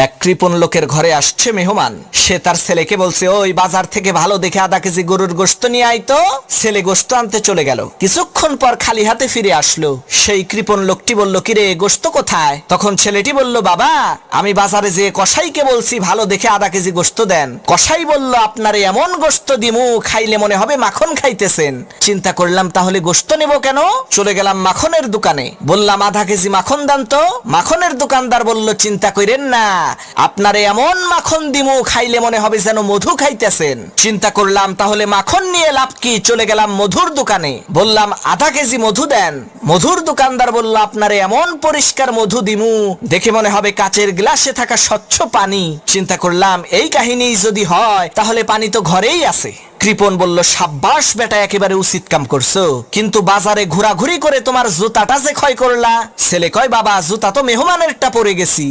এক কৃপণ লোকের ঘরে আসছে মেহমান। সে তার ছেলেকে বলছে, ওই বাজার থেকে ভালো দেখে আধা কেজি গরুর গোশত নিয়ে আইতো। ছেলে গোশত আনতে চলে গেল, কিছুক্ষণ পর খালি হাতে ফিরে আসলো। সেই কৃপণ লোকটি বলল, কিরে গোশত কোথায়? তখন ছেলেটি বলল, বাবা আমি বাজারে যেয়ে কসাইকে বলছি ভালো দেখে আধা কেজি গোশত দেন। কসাই বলল, আপনারে এমন গোশত দিমু খাইলে মনে হবে মাখন খাইতেছেন। চিন্তা করলাম তাহলে গোশত নেব কেন, চলে গেলাম মাখনের দোকানে, বললাম আধা কেজি মাখন দেন তো। মাখনের দোকানদার বলল, চিন্তা করেন না, আপনারে এমন মাখন দিমু খাইলে মনে হবে যেন মধু খাইতেছেন। চিন্তা করলাম তাহলে মাখন নিয়ে লাভ কি, চলে গেলাম মধুর দোকানে, বললাম আধা কেজি মধু দেন। মধুর দোকানদার বলল, আপনারে এমন পরিষ্কার মধু দিমু দেখে মনে হবে কাচের গ্লাসে থাকা স্বচ্ছ পানি। চিন্তা করলাম এই কাহিনী যদি হয় তাহলে পানি তো ঘরেই আছে। কৃপণ বলল, সাব্বাস বেটা, একেবারে উচিত কাম করছো, কিন্তু বাজারে ঘোরাঘুরি করে তোমার জুতাটা যে ক্ষয় করলা। ছেলে কয়, বাবা জুতা তো মেহমানেরটা পরে গেছি।